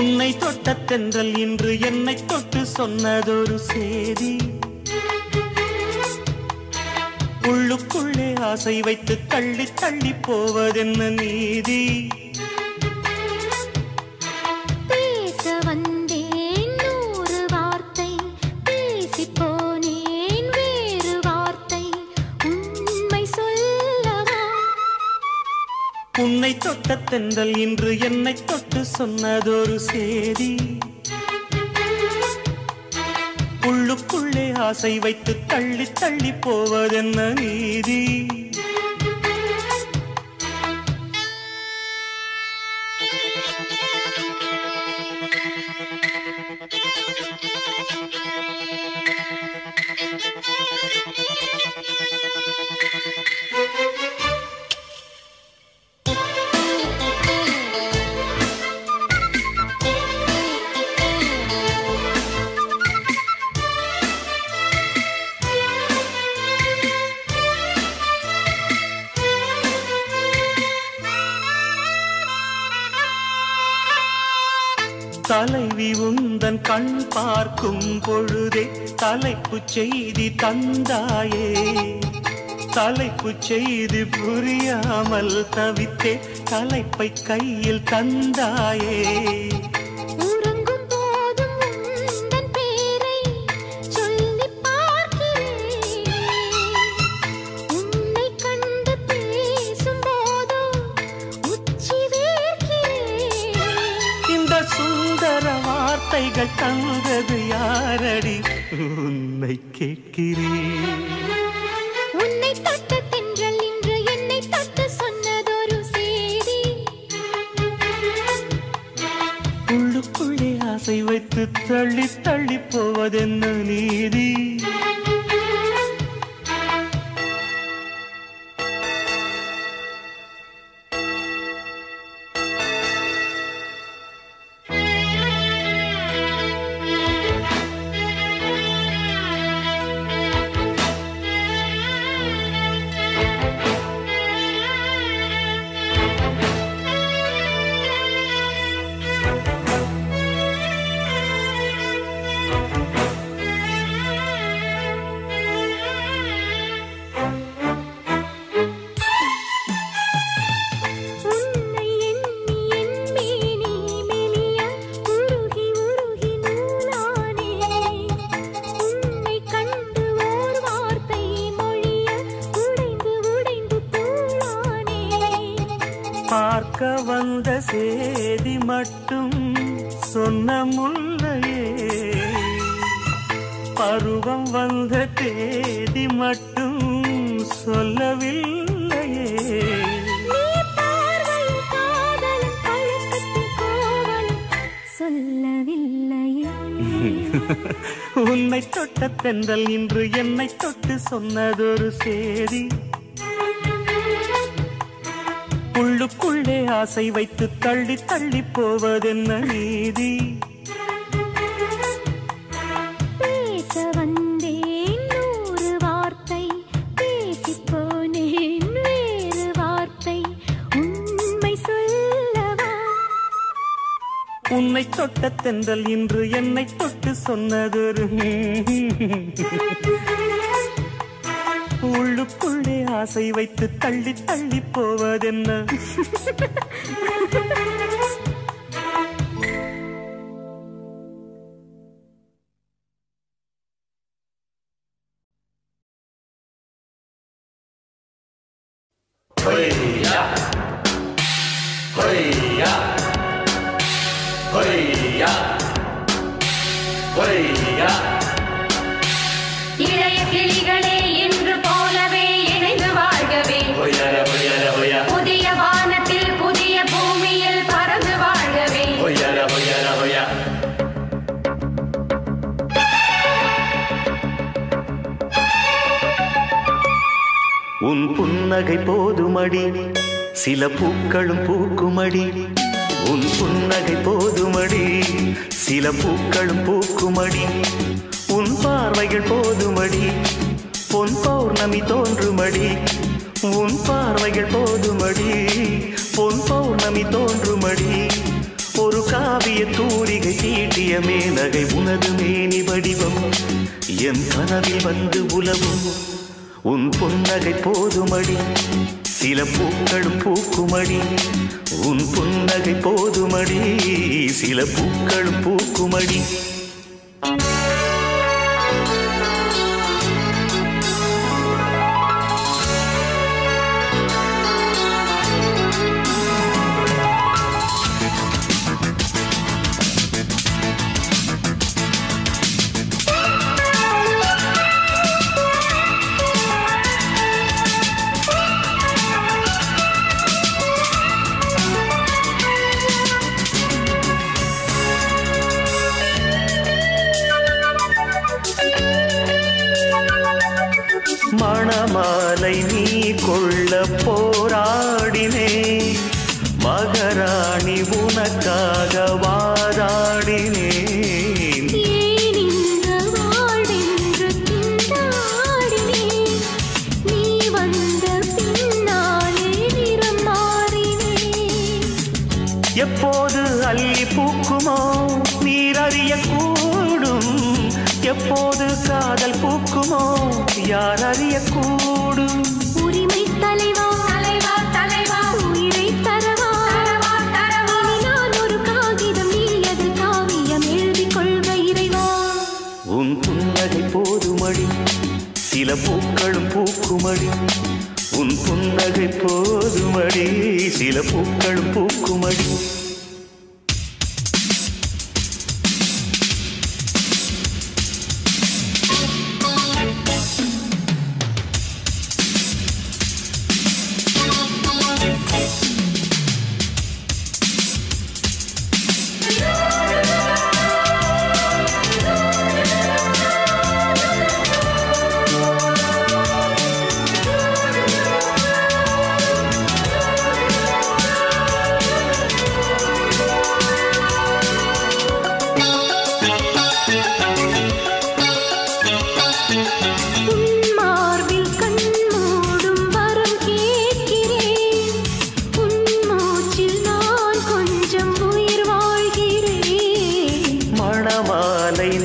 உன்னை தொட்ட தென்றல் இன்று என்னை தொட்டு சொன்னதொரு சேதி. உள்ளுக்குள்ளே ஆசை வைத்து தள்ளி தள்ளி போவதென்ன நீதி? பேச வந்தேன் நூறு வார்த்தை, பேசி போனேன் வேறு வார்த்தை, உண்மை சொல்லவா? உன்னை தொட்ட தென்றல் இன்று என்னை தொட்டு சொன்னதொரு சேதி. உள்ளுக்குள்ளே ஆசை வைத்து தள்ளி தள்ளி போவதென்ன நீதி? தலைவி உந்தன் கண் பார்க்கும் பொழுதே தலைப்பு செய்தி தந்தாயே. தலைப்பு செய்தி புரியாமல் தவித்தே தலைப்பை கையில் தந்தாயே. உறங்கும் போதும் உந்தன் பேரை சொல்லி பார்க்கிறேன், உன்னை கண்டு பேசும் போதோ உச்சி வேர்க்கிறேன். இந்த சுந்தர வார்த்தைகள் தந்தது யாரடி? உன்னை கேட்கிறேன். உன்னை தொட்ட தென்றல் இன்று என்னை தொட்டு சொன்னதொரு சேதி. உள்ளுக்குள்ளே ஆசை வைத்து தள்ளி தள்ளி போவதென்ன நீதி? பார்க்க வந்த சேதி மட்டும் சொன்ன முல்லையே, பருவம் வந்த தேதி மட்டும் சொல்லவில்லையே. சொல்லவில்லையே. உன்னை தொட்ட தென்றல் இன்று என்னை தொட்டு சொன்னதொரு சேதி. உள்ளுக்குள்ளே ஆசை வைத்து தள்ளி தள்ளி போவதென்ன நீதி? பேச வந்தேன் நூறு வார்த்தை, பேசி போனேன் வேறு வார்த்தை, உண்மை சொல்லவா? உன்னை தொட்ட தென்றல் இன்று என்னை தொட்டு சொன்னதொரு உள்ளுக்குள்ளே ஆசை வைத்து தள்ளி தள்ளி போவதென்ன? ஹொய்யா ஹொய்யா ஹொய்யா ஹொய்யா. இளைய கிளிகளே இன்று போலவே இணைந்து வாழ்கவே. புதிய வானத்தில் புதிய பூமியில் பறந்து வாழ்கவே. உன் புன்னகை போதுமடி, சில பூக்களும் பூக்குமடி. உன் புன்னகை போதுமடி, சில பூக்களும் பூக்குமடி. உன் பார்வைகள் போதுமடி, பொன் பௌர்ணமி தோன்றுமடி. உன் பார்வைகள் போதுமடி, பொன் பௌர்ணமி தோன்றுமடி. ஒரு காவிய தூரிகை தீட்டிய மேனகை உனது மேனி வடிவம் என் கனவில் வந்து உலவும் உன் புன்னகை போதுமடி சில பூக்களும் பூக்குமடி உன் புன்னகை போதுமடி சில பூக்களும் பூக்குமடி மணமாலை நீ கொள்ள போராடினே மகராணி உனக்காக வாதாடினே எப்போது அள்ளி பூக்குமோ நீர் அறியக்கூடும் எப்போது காதல் பூக்குமோ யார் அறியக்கூடும் உரிமை தலைவா தலைவா தலைவா உயிரை தரவா தரவா தரவா நான் ஒரு காகிதம் நீ அது காவியம் எழுதிக் கொள்க இறைவா உன் புன்னகை போதுமடி சில பூக்களும் பூக்குமடி உன் புன்னகை போதுமடி சில பூக்களும் பூக்குமடி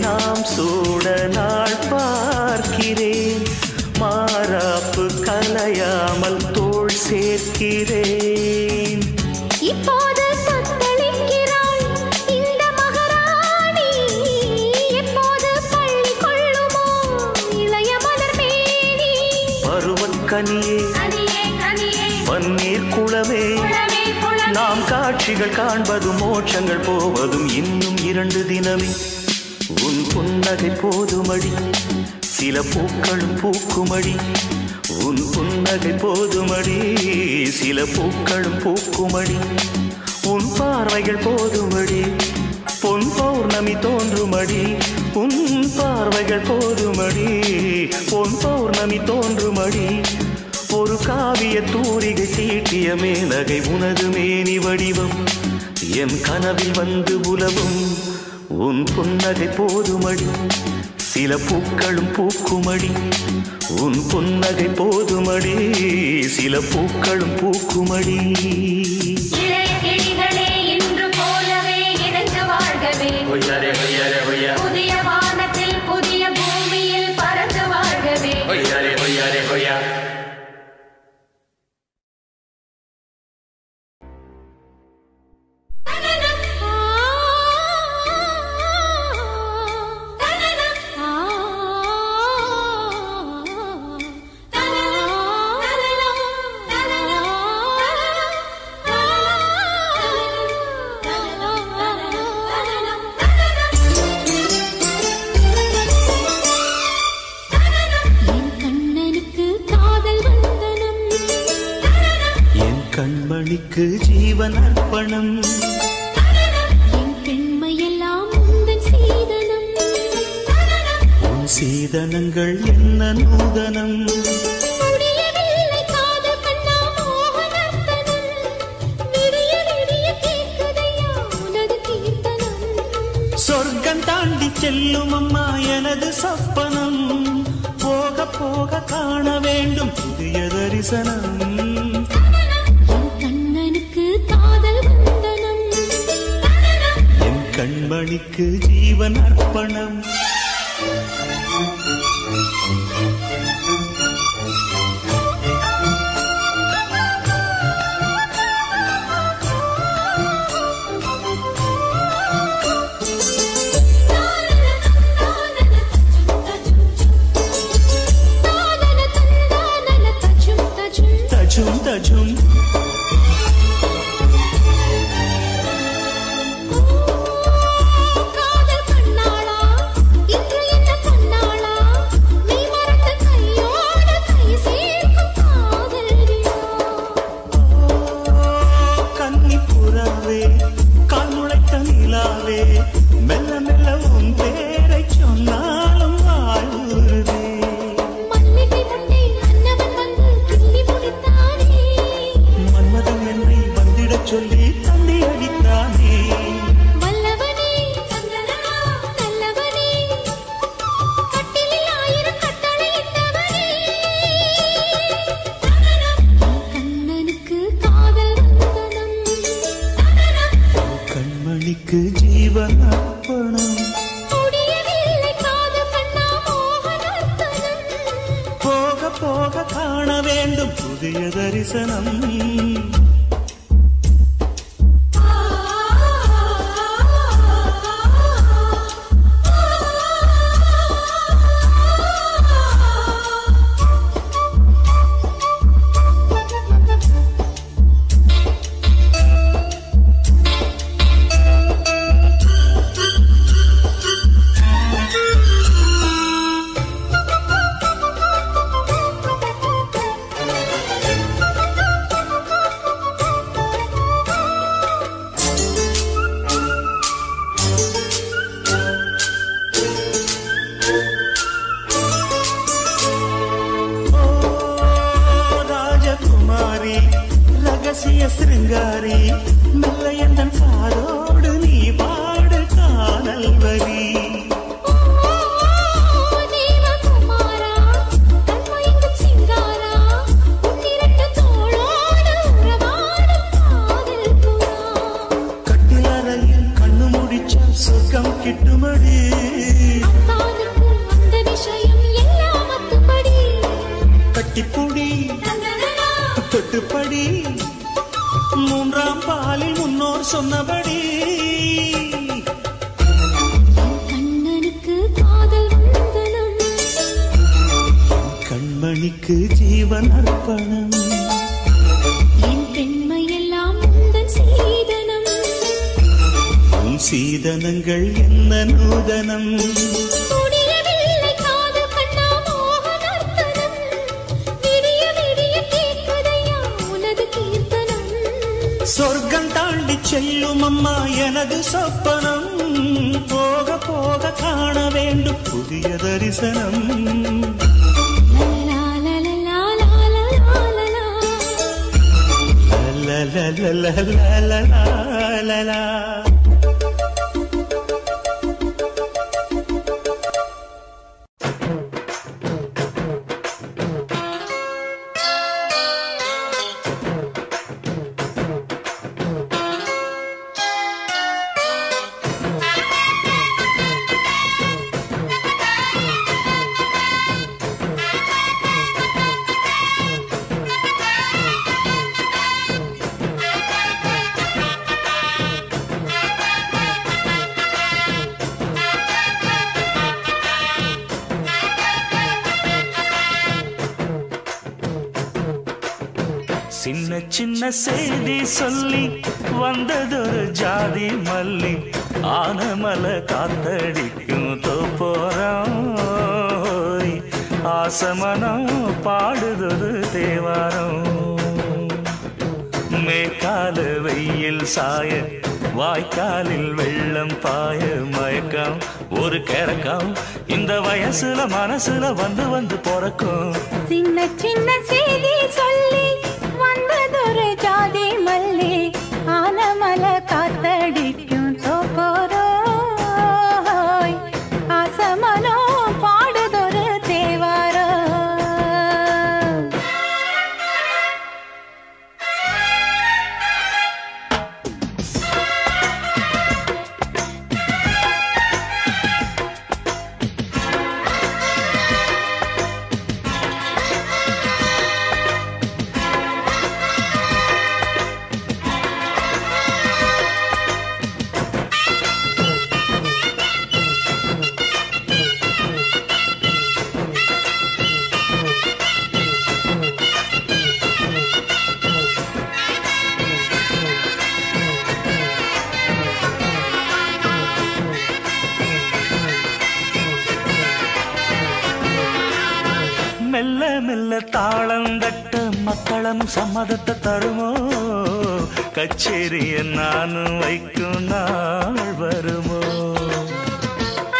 நாம் சூட நாள் பார்க்கிறேன் மாறாப்பு கலையாமல் தோள் சேர்க்கிறேன் இப்போது தத்தளிக்கிறாள் இந்த மகாராணி எப்போது பள்ளி கொள்ளுமோ இளைய மலர் மேனி பருவக்கனியே பன்னீர் குளமே நாம் காட்சிகள் காண்பதும் மோட்சங்கள் போவதும் இன்னும் 2 தினமே உன் புன்னகை போதுமடி சில பூக்களும் பூக்குமடி உன் புன்னகை போதுமடி சில பூக்களும் பூக்குமடி உன் பார்வைகள் போதுமடி பொன் பௌர்ணமி தோன்றுமடி உன் பார்வைகள் போதுமடி பொன் பௌர்ணமி தோன்றுமடி ஒரு காவிய தூரிகை தீட்டிய மேனகை உனது மேனி வடிவம் என் கனவில் வந்து உலவும் உன் புன்னகை போதுமடி சில பூக்களும் பூக்குமடி உன் புன்னகை போதுமடி சில பூக்களும் பூக்குமடி புதிய வானத்தில் புதிய பூமியில் பறந்து வாழ்கவே கண்மணிக்கு ஜீவன் அர்ப்பணம் என் பெண்மையெல்லாம் உந்தன் சீதனம் உன் சீதனங்கள் என்ன நூதனம் முடியவில்லை காதல் கண்ணா மோகனர்த்தனம் விடிய விடிய கேட்குதையா உனது கீர்த்தனம் சொர்க்கம் தாண்டி செல்லும் அம்மா எனது சொப்பனம் போக போக காண வேண்டும் புதிய தரிசனம் கண்ணனுக்கு காதல் வந்தனம் கண்மணிக்கு ஜீவன் அர்ப்பணம். தஜும் தஜும் ஜீவன் அர்ப்பணம். போக போக காண வேண்டும் புதிய தரிசனம். சிருங்காரி மெல்ல எந்தன் காதோடு நீ பாடு காதல் வரி. கட்டிலறையில் கண்ணு முடிச்ச சொர்க்கம் கிட்டுமடி. கட்டிப்புடி தொட்டுப்படி மூன்றாம் பாலில் முன்னோர் சொன்னபடி. கண்ணனுக்கு காதல் வந்தனம், கண்மணிக்கு ஜீவன் அர்ப்பணம். என் பெண்மையெல்லாம் உந்தன் சீதனம், உன் சீதனங்கள் என்ன நூதனம். சொர்க்கம் தாண்டி செல்லும் அம்மா எனது சொப்பனம். போக போக காண வேண்டும் புதிய தரிசனம். சின்ன சின்ன செய்தி சொல்லி வந்ததொரு ஜாதி மல்லி. ஆனமல காத்தடிக்கும் தோப்போரம், ஆசமனம் பாடுதொரு தேவாரம். மேற்கால வெயில் சாய வாய்க்காலில் வெள்ளம் பாய மயக்கம் ஒரு கிறக்கம் இந்த வயசுல மனசுல வந்து வந்து பிறக்கும். சின்ன சின்ன செய்தி சொல்லி வந்ததொரு ஜாதி மல்லி. ஆனமல காத்தடிக்கும் தோப்போரோய், ஆசமனோ பாடுதொரு தேவாரோ. மெல்ல மெல்ல தாளந்தட்ட மக்களும் சம்மதத்தை தருமோ கச்சேரிய நானும் வைக்கும் நாள் வருமோ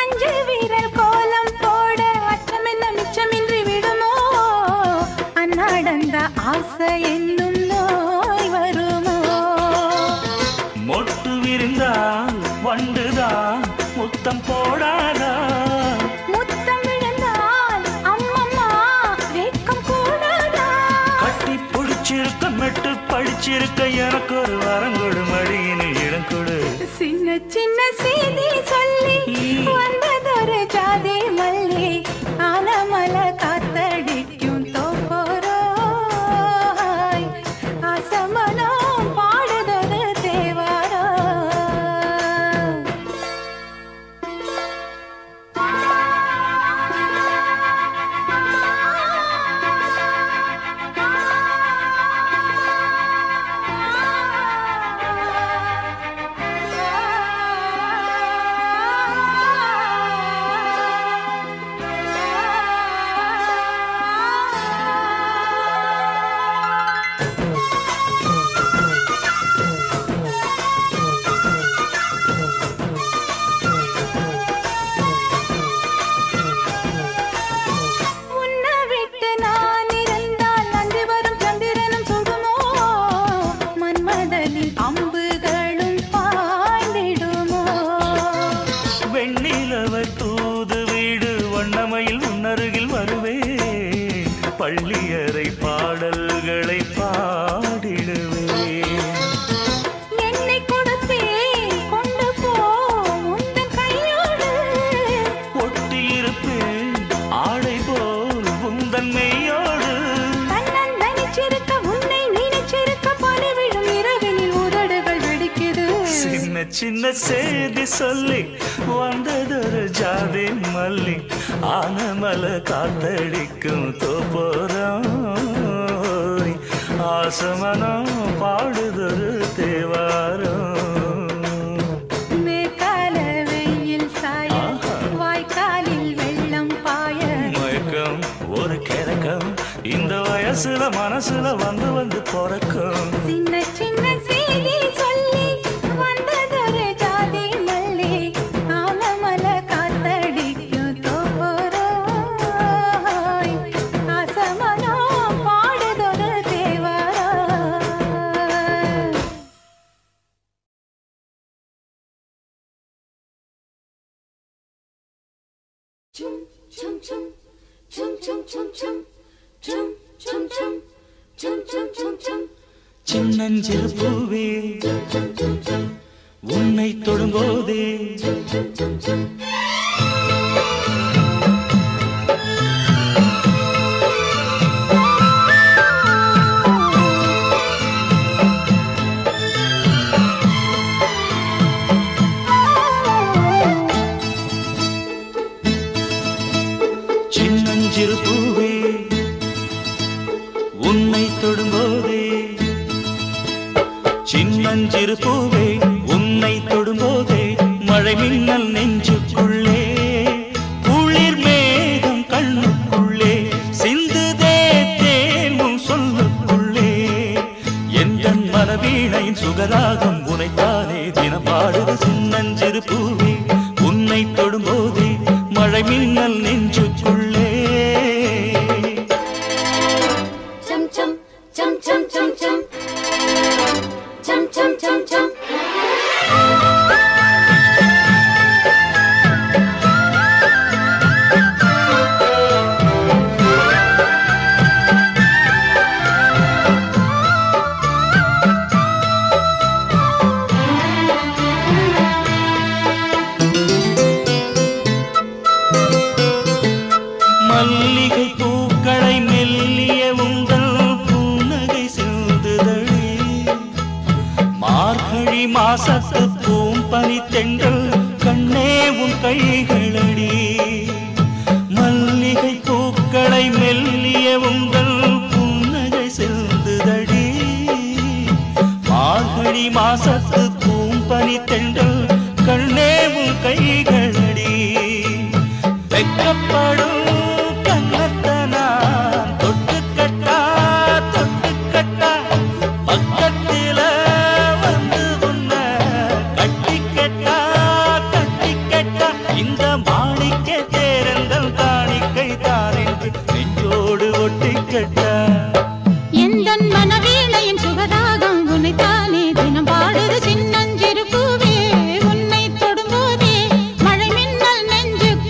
அஞ்சு வீரர் கோலம் போட அச்சமென்ன மிச்சமின்றி விடுமோ அந்நாடந்த ஆசை என்னும் நோய் வருமோ மொட்டு விரிந்தால் வண்டுதான் முத்தம் போடாதா முத்தம் விழுந்தால் அம்மம்மா வெட்கம் கூடாதா கட்டி பிடிச்சிருக்க மெட்டு படிச்சிருக்க எனக்கு ஒரு வரம் கொடு மடியினில் இடம் கொடு சின்ன சின்ன செய்தி சொல்லி வந்ததொரு ஜாதி மல்லி ஆனமல காத்தடிக்கும் தோப்போராய் ஆசமனம் பாடுதொரு தேவாரா பள்ளியறை பாடல்களை பாடிடுவேன் என்னை கொடுத்தேன் கொண்டு போ உந்தன் கையோடு ஒட்டியிருப்பேன் ஆடை போல் உந்தன் மெய்யோடு தன்னன் தனிச்சிருக்க உன்னை நினைச்சிருக்க பணிவிடும் இரவினில் உதடுகள் வெடிக்குது சின்ன சின்ன செய்தி சொல்லி வந்ததொரு ஜாதி மல்லி ஆனமல காத்தடிக்கும் தோப்போரம் ஆசமனம் பாடுதொரு தேவாரம் மேற்கால வெயில் சாய வாய்க்காலில் வெள்ளம் பாய மயக்கம் ஒரு கிழக்கம் இந்த வயசுல மனசுல வந்து வந்து பிறக்கும் சின்ன சின்ன செய்தி சொல்லி வந்ததொரு ஜாதி மல்லி ஆனமல காத்தடிக்கும் தோப்போராய் ஆசமனம் பாடுதொரு Devara chum chum chum chum chum chum chum chum chum chum chum chum chum chum சின்னஞ்சிறு பூவே உன்னை தொடும்போதே சின்னஞ்சிறு பூவே உன்னை தொடும்போதே சின்னஞ்சிறு பூவே உன்னை தொடும்போதே மழை மின்னல் நெஞ்சுக்குள்ளே குளிர் மேகம் கண்ணுக்குள்ளே சிந்துதே தேனும் சொல்லுக்குள்ளே எந்தன் மனவீணையின் சுகராகம் உனைத்தானே தினம் பாடுது சின்னஞ்சிறு பூவே உன்னை தொடும்போதே மழை மின்னல் நெஞ்சுக்குள்ளே chum chum chum chum chum chum chum chum chum chum மல்லிகை பூக்களை மெல்லிய உங்கள் புன்னகை செல்லுதழி மார்கழி மாசத்து பூம்பனி தென்றல் கண்ணே உன் கைகளடி மல்லிகை பூக்களை மெல்லிய உங்கள் புன்னகை செல்லுதழி மார்கழி மாசத்து பூம்பனி தென்றல் கண்ணே உன் கைகளடி வெக்கப்படும் கண்ணத்தனா மாணிக்க தேரந்தல் காணிக்கை தானென்று நெஞ்சோடு ஒட்டிக்கட்ட எந்தன் மனவீணையின் சுகராகம் உன்னைத்தானே தினம் பாடுது சின்னஞ்சிறு பூவே உன்னை தொடும்போதே மழை மின்னல் நெஞ்சுக்குள்ளே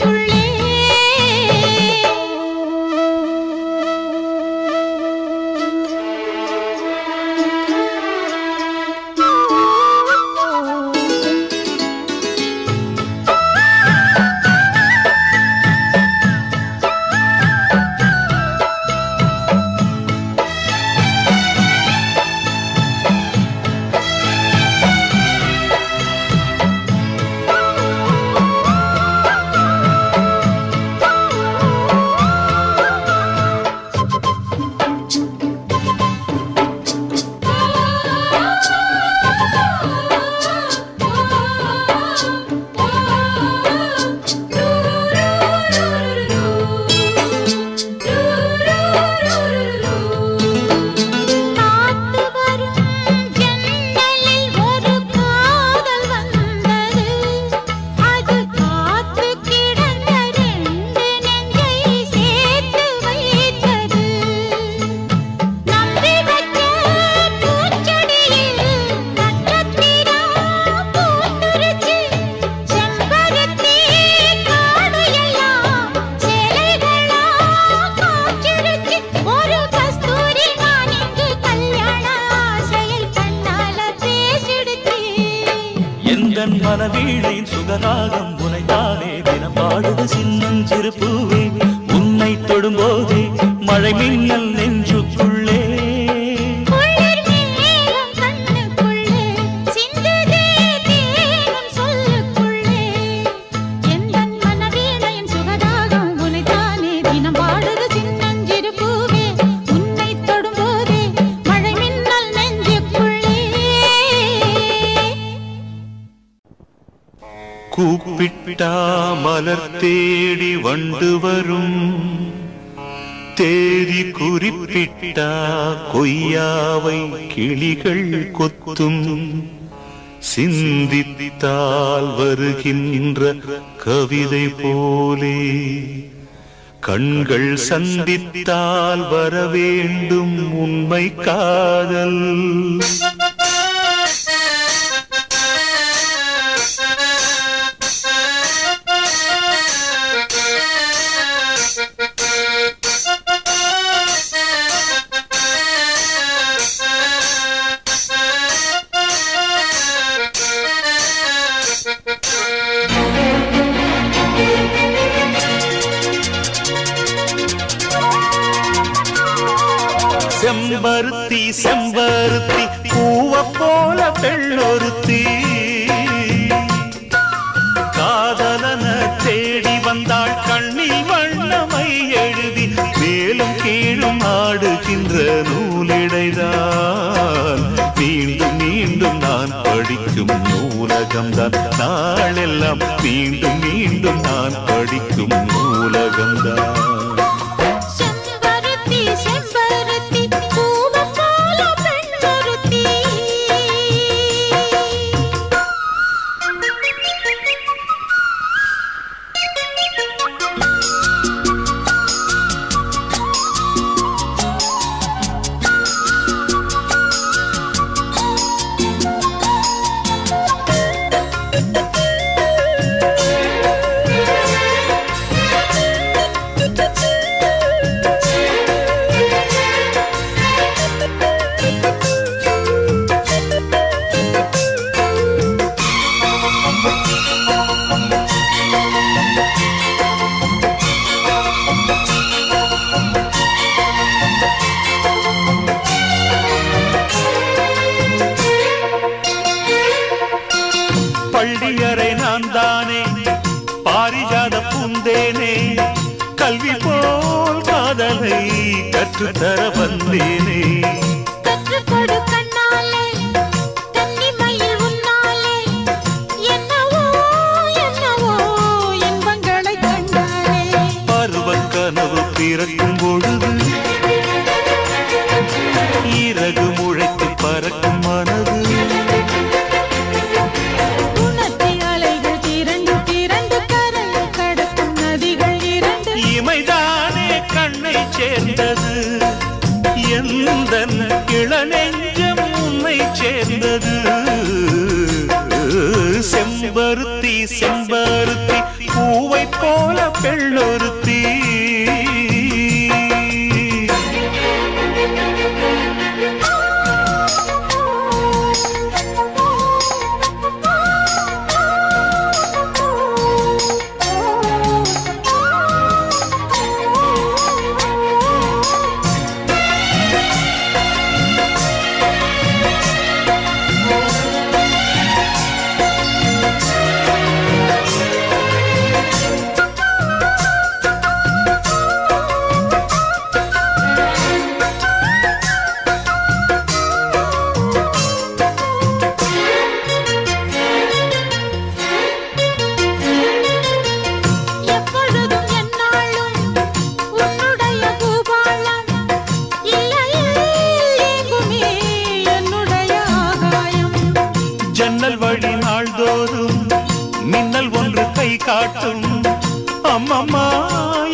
மனவீணையின் சுகராகம் உனைத்தானே தினம் பாடுது சின்னஞ்சிறு பூவே உன்னை தொடும்போதே மழை மின்னல் நெஞ்சுக்குள்ளே கூப்பிட்டா மலர் தேடி வண்டு வரும் தேதி குறிப்பிட்டா கொய்யாவை கிளிகள் கொத்தும் சிந்தித்தால் வருகின்ற கவிதை போலே கண்கள் சந்தித்தால் வரவேண்டும் உண்மை காதல் செம்பருத்தி செம்பருத்தி பூவ போல பெண்ணொருத்தி காதலன தேடி வந்தாள் கண்ணில் வண்ணமை எழுதி மேலும் கீழும் ஆடுகின்ற நூலிடைதான் மீண்டும் மீண்டும் நான் படிக்கும் நூலகம்தான் நாளெல்லாம் மீண்டும் மீண்டும் நான் படிக்கும் நூலகம்தான் பள்ளியறை நான் தானே பாரிஜாத பூந்தேனே கல்வி போல் காதலை கற்றுத்தர வந்தேனே கற்றுக்கொடு கண்ணாலே தன்னிமையில் உன்னாலே என்னவோ என்னவோ இன்பங்களை கண்டாலே பருவக் கனவு பிறக்கும் பொழுது இறகு முளைத்து பறக்கும் மனது உணர்த்தி அலைகள் திரண்டு திரண்டு கரை கடக்கும் பெண்ணொருத்தி. அம்மம்மா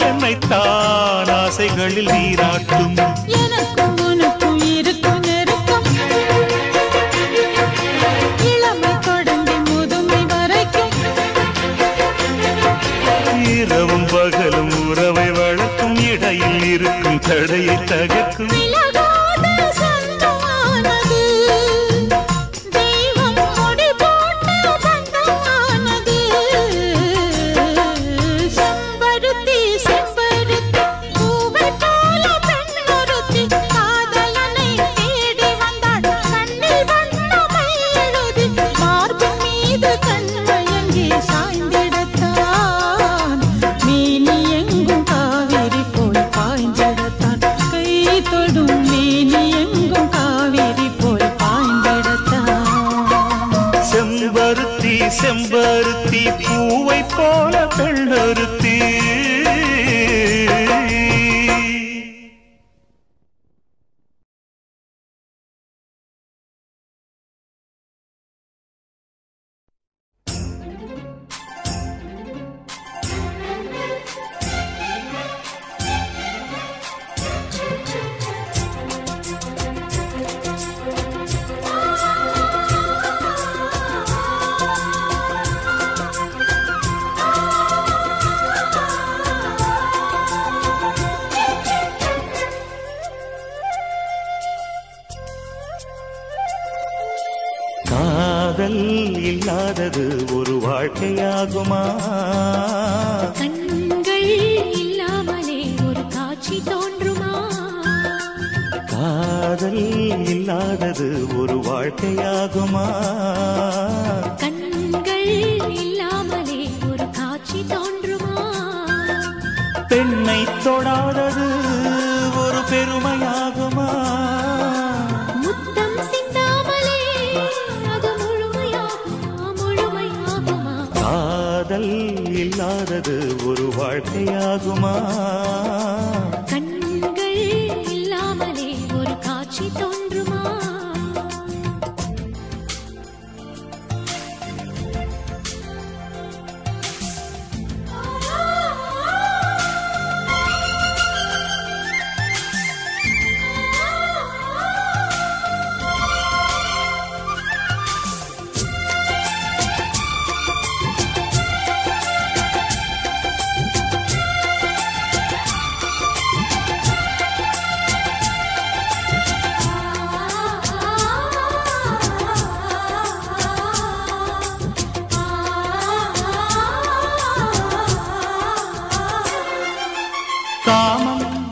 என்னைத்தான் ஆசைகளில் நீராட்டும். எனக்கும் உனக்கும் இருக்கும் நெருக்கம் இளமை தொடங்கி முதுமை வரைக்கும். இரவும் பகலும் உறவை வளர்க்கும் இடையில் இருக்கும் தடையை தகர்க்கும். செம்பருத்தி பூவை போல பெண்ணொருத்தி. காதல் இல்லாதது ஒரு வாழ்க்கையாகுமா? கண்கள் இல்லாமலே ஒரு காட்சி தோன்றுமா? காதல் இல்லாதது ஒரு வாழ்க்கையாகுமா? கண்கள் இல்லாமலே ஒரு காட்சி தோன்றுமா? பெண்ணை தொடாதது ஒரு பெருமையாகுமா? முத்தம் சிந்தாமலே அது முழுமையாகுமா? காதல் இல்லாதது ஒரு வாழ்க்கையாகுமா? கண்கள் இல்லாமலே ஒரு காட்சி தோன்றுமா?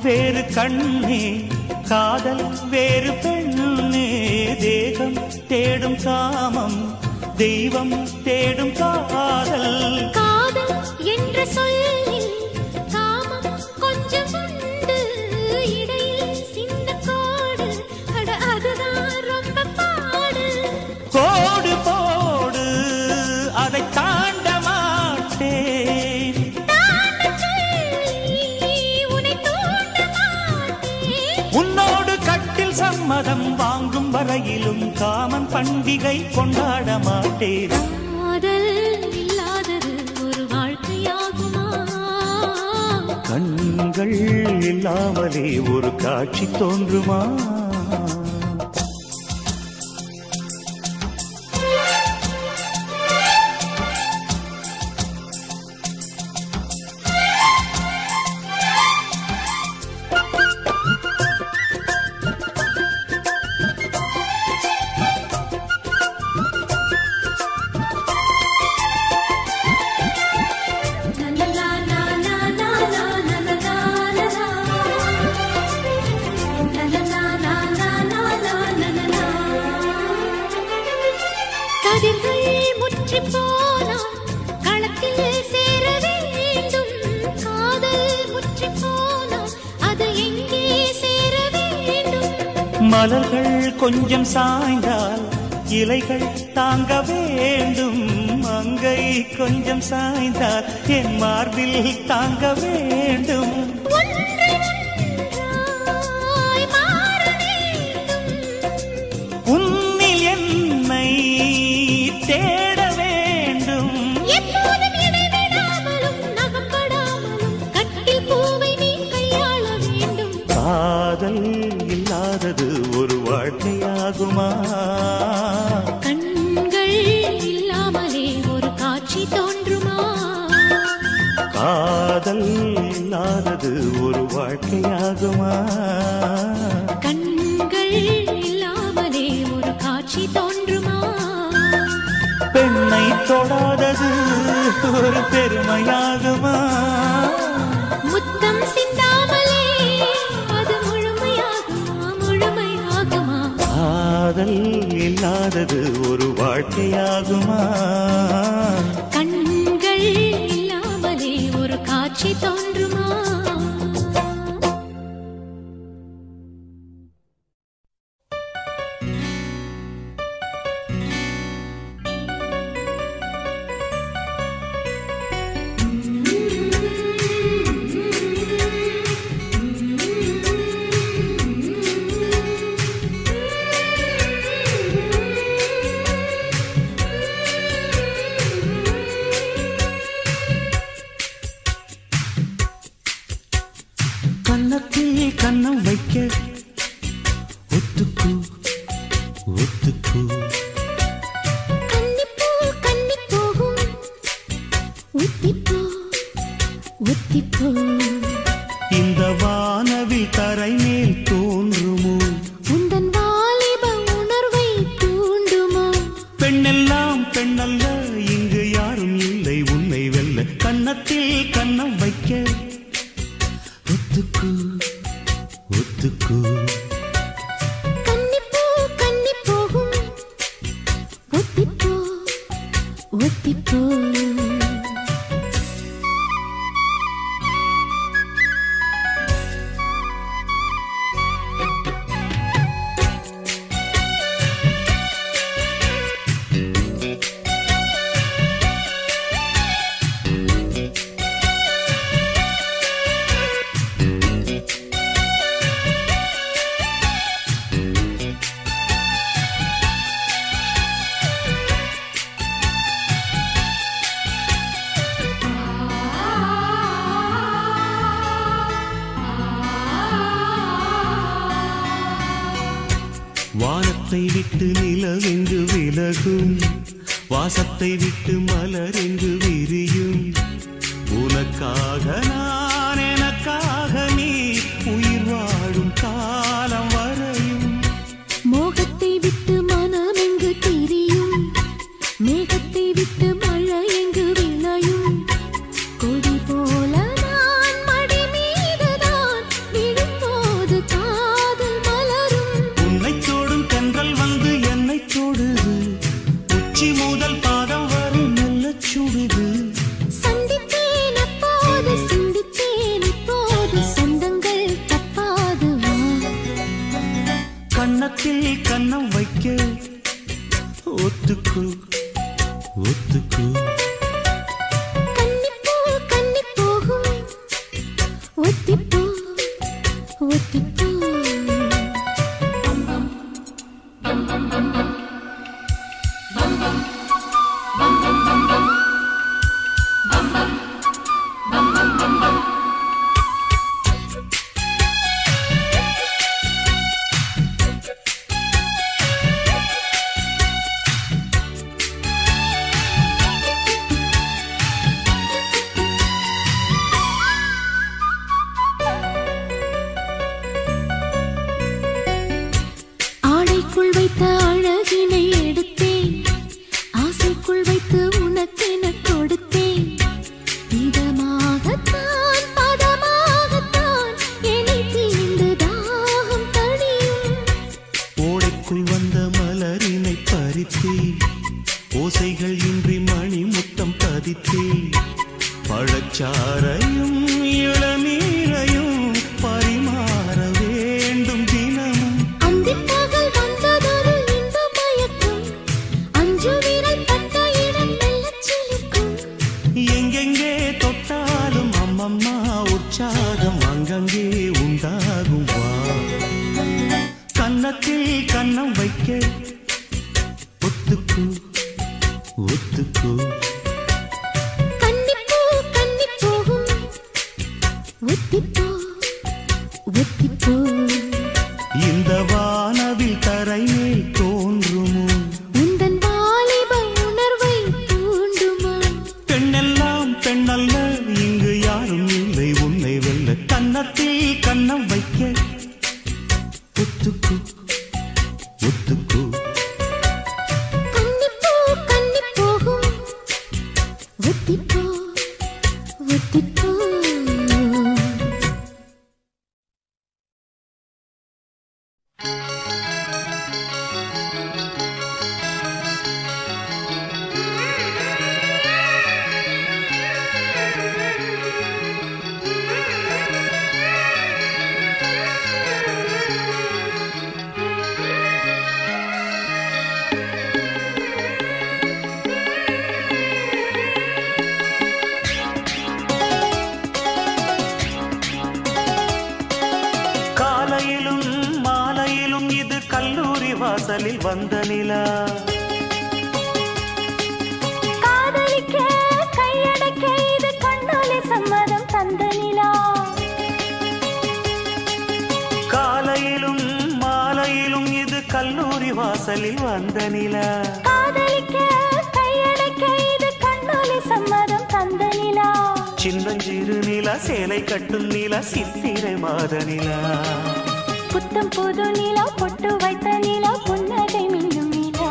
வேறு கண்ணே காதல் வேறு பெண்ணே. தேகம் தேடும் காமம் தெய்வம் தேடும் காதல். காதல் என்ற சொல்லில் காமம் கொஞ்சம் உண்டு. இடையில் சின்ன கோடு அதுதான் ரொம்ப பாடு. கோடு போடு அதை தாண்ட மாட்டேன். உன்னோடு கட்டில் சம்மதம் வாங்கும் வரையிலும் காமன் பண்டிகை கொண்டாட மாட்டேன். காதல் இல்லாதது ஒரு வாழ்க்கையாகுமா? கண்கள் இல்லாமலே ஒரு காட்சி தோன்றுமா? போனால் அது எங்கே சேர வேண்டும்? மலர்கள் கொஞ்சம் சாய்ந்தால் இலைகள் தாங்க வேண்டும். மங்கை கொஞ்சம் சாய்ந்தால் என் மார்பில் தாங்க வேண்டும். ஒன்றாய் மாற வேண்டும். உன்னில் என்னை தேட வேண்டும். எப்போதும் இடைவிடாமலும் நகப்படாமலும் கட்டில் பூவை நீ கையாள வேண்டும். காதல் இல்லாதது ஒரு வாழ்க்கையாகுமா? கண்கள் இல்லாமலே ஒரு காட்சி தோன்றுமா? காதல் இல்லாதது ஒரு வாழ்க்கையாகுமா? கண்கள் இல்லாமலே ஒரு காட்சி தோன்றுமா? பெண்ணை தொடாதது ஒரு பெருமையாகுமா? முத்தம் சிந்தாமலே அது முழுமையாகுமா? முழுமையாகுமா? காதல் இல்லாதது ஒரு வாழ்க்கையாகுமா? கண்கள் இல்லாமலே ஒரு காட்சி தோன்றுமா? கன்னத்தில் கன்னம் வைக்க ஒத்துக்கு ஒத்துக்கு. கன்னிப்பூ கன்னிப் போகும் ஒத்திப்போ ஒத்திப்போ. இந்த வானவில் தரை மேல் தோன்றுமோ? உந்தன் வாலிப உணர்வை தூண்டுமோ? பெண்ணெல்லாம் பெண்ணல்ல, இங்கு யாரும் இல்லை உன்னை வெல்ல. கன்னத்தில் கன்னம் வைக்க ஒத்துக்கு ஒத்துக்கு. கன்னிப்பூ கன்னிப் போகும் ஒத்திப்போ ஒத்திப்போ. வானத்தை விட்டு நிலவெங்கு விலகும், வாசத்தை விட்டு மலரெங்கு விரியும். உனக்காக நான், எனக்காக நீ, உயிர் வாழும் காலம் வரையும். மோகத்தை விட்டு மனம் எங்கு திரியும், மேகத்தை விட்டு மழை எங்கு விளையும். கொடி போல நான் மடி மீதுதான் விழும்போது காதல் மலரும். உன்னை தோடும் தென்றல் வந்து என்னை தொடுது, உச்சி முதல் பாதம் வரை நல்ல சுடுது. சந்தித்தேன் அப்போது சிந்தித்தேன் இப்போது சொந்தங்கள் தப்பாது வா. கன்னத்தில் கன்னம் வைக்க ஒத்துக்கு ஒத்துக்கு. கன்னிப்பூ கன்னிப் போகும் ஒத்திப்போ ஒத்திப்போ. உற்சாகம் அங்கங்கே உண்டாகும் வா கன்னத்தில் கன்னம் வைக்க ஒத்துக்கு ஒத்துக்கு கன்னிப்பூ கன்னி போகும் ஒத்திப்போ ஒத்திப்போ இந்த வானவில் தரையே தோன்றுமோ உந்தன் வாலிப உணர்வை தூண்டுமா பெண்ணெல்லாம் பெண்ணல்ல இங்கு யாரும் இல்லை உன்னை வெல்ல கன்னத்தில் கன்னம் வைக்க ஒத்துக்கு ஒத்துக்கு கன்னிப்பூ கன்னி போகும் ஒத்திப்போ ஒத்திப்போ காலையிலும் மாலையிலும் இது கல்லூரி வாசலில் வந்த நிலா காதலிக்க கையடக்க இது கண்ணாலே சம்மதம் தந்த நிலா காலையிலும் மாலையிலும் இது கல்லூரி வாசலில் வந்த நிலா காதலிக்க கையடக்க இது கண்ணாலே சம்மதம் தந்த நிலா சின்னஞ்சிறு நிலா சேலை கட்டும் நிலா சித்திரை மாத நிலா புத்தம் புது நிலா பொட்டு வைத்த நிலா புன்னகை மின்னும் நிலா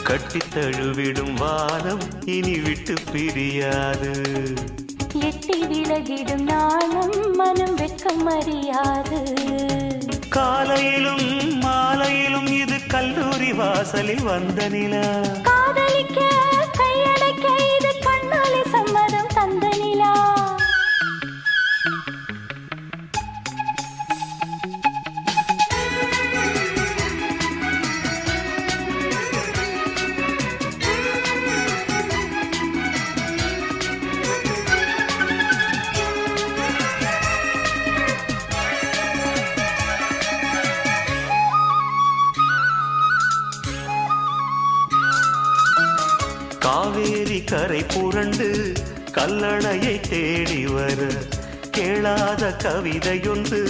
கட்டி தழுவிடும் வானம் இனி விட்டு பிரியாது எட்டி விலகிடும் நாணம் மனம் வெட்கம் அறியாது காலையிலும் மாலையிலும் இது கல்லூரி வாசலில் வந்த நிலா காதலிக்க கையடக்க இது கண்ணாலே சம்மதம் தந்த நிலா காவேரி கரை புரண்டு கல்லணையை தேடி வர கேளாத கவிதையொன்று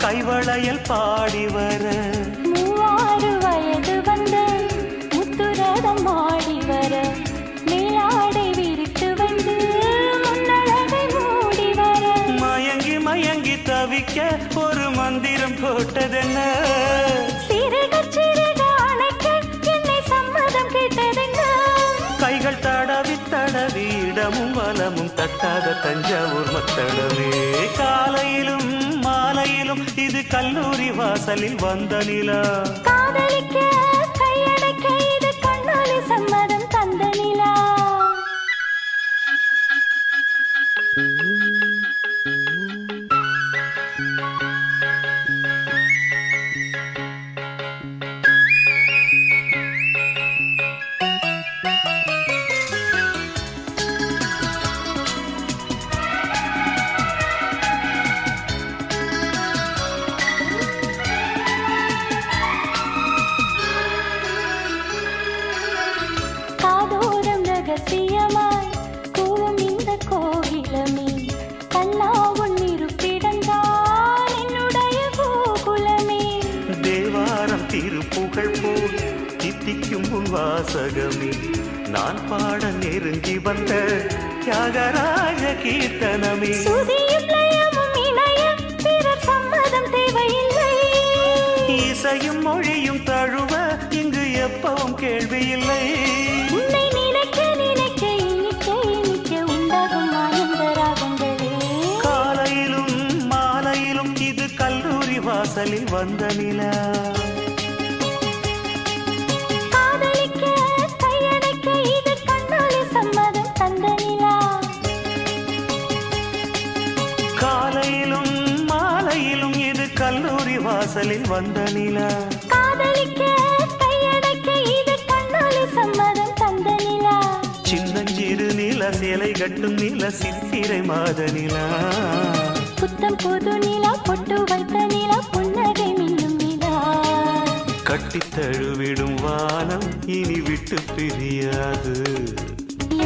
கைவளையல் பாடி வர 36 வயது வந்து முத்துரதம் ஆடி வர மேலாடை விரித்து வந்து முன்னழகை மூடி வர மயங்கி மயங்கி தவிக்க ஒரு மந்திரம் போட்டதென்ன சிறுக சிறுக அணைக்க என்னை சம்மதம் கேட்டதென்ன கைகள் தடவி தடவி இடமும் வலமும் தட்டாத தஞ்சாவூர் மத்தளமே காலையிலும் மாலையிலும் இது கல்லூரி வாசலில் வந்த நிலா காதலிக்க கையடக்க இது கண்ணாலே சம்மதம் தந்த நிலா காதோரம் ரகசியமாய் கூவும் இந்த கோகிலமே கண்ணா உன் இருப்பிடந்தான் என்னுடைய கோகுலமே தேவாரம் திருப்புகழ் போல் தித்திக்கும் உன் வாசகமே நான் பாட நெருங்கி வந்த தியாகராஜ கீர்த்தனமே சுதியும் லயமும் இணைய பிறர் சம்மதம் தேவையில்லை இசையும் மொழியும் தழுவ இங்கு எப்பவும் கேள்வி இல்லை உன்னை நினைக்க நினைக்க இனிக்க இனிக்க உண்டாகும் ஆனந்த ராகங்களே காலையிலும் மாலையிலும் இது கல்லூரி வாசலில் வந்த நிலா காதலிக்க கையடக்க இது கண்ணாலே சம்மதம் தந்த நிலா காலையிலும் மாலையிலும் இது கல்லூரி வாசலில் வந்த நிலா காதலிக்க கையடக்க இது கண்ணாலே சம்மதம் தந்த நிலா சின்னஞ்சிறு நில சேலை கட்டும் நில சித்திரை மாத நிலா புத்தம் புது நிலா பொட்டு வைத்த நிலா புன்னகை மின்னும் நிலா கட்டி தழுவிடும் வானம் இனி விட்டு பிரியாது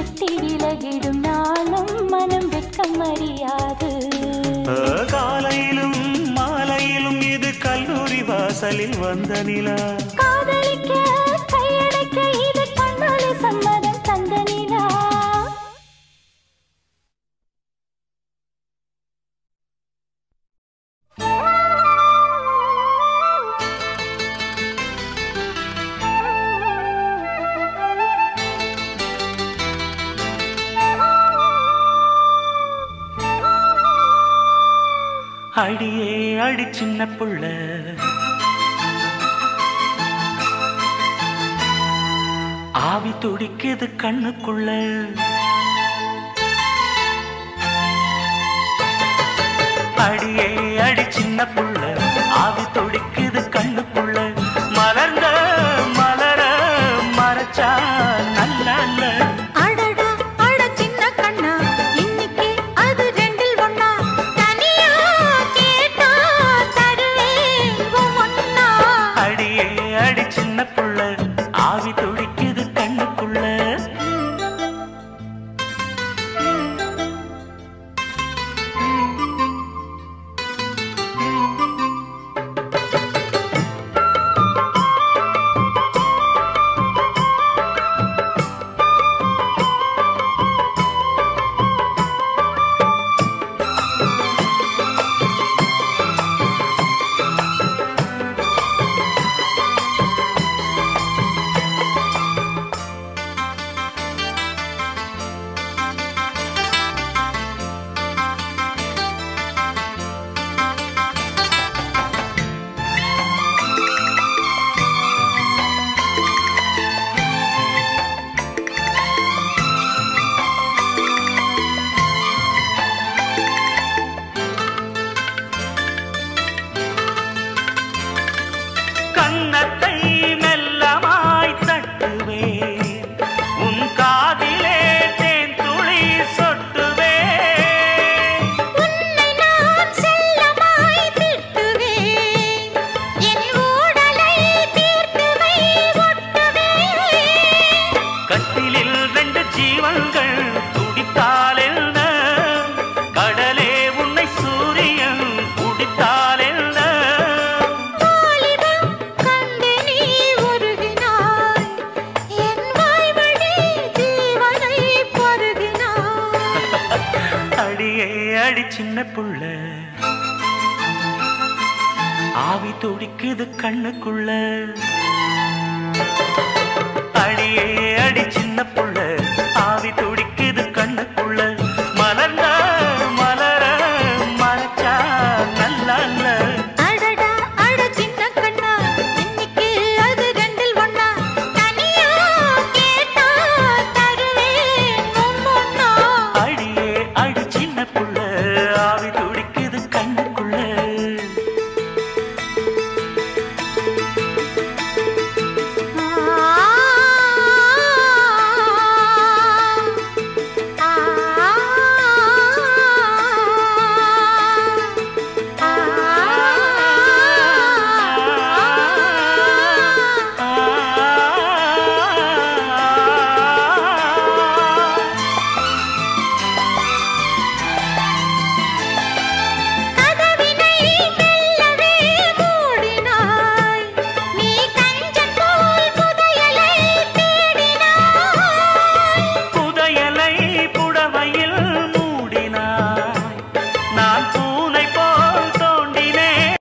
எட்டி விலகிடும் நாளும் மனம் வெட்கம் அறியாது காலையிலும் மாலையிலும் இது கல்லூரி வாசலில் வந்த நிலா காதலிக்க கையடைக்க இது கண்ணொலி சம்மதம் தந்த நிலா அடியே அடி சின்ன புள்ள ஆவி துடிக்குது கண்ணுக்குள்ள அடியே அடி சின்ன புள்ள ஆவி துடிக்குது கண்ணுக்குள்ள மலர்ந்த மலர மறைச்சா நல்ல ஆவி துடிக்குது கண்ணுக்குள்ள கன்னத்தை மெல்லமாய் தட்டுவே உன் காதிலே தேன் துளி சொட்டுவே உன்னை நான் செல்லமாய் திட்டுவே என் ஊடலை தீர்த்துவை ஒட்டுவே கட்டிலில் ரெண்டு ஜீவன்கள் துடித்தால் என்ன கடலே உன்னை சூரியன் குடித்தால் என்ன அடி சின்ன புள்ள ஆவி துடிக்குது கண்ணுக்குள்ள அடியே அடி சின்ன புள்ள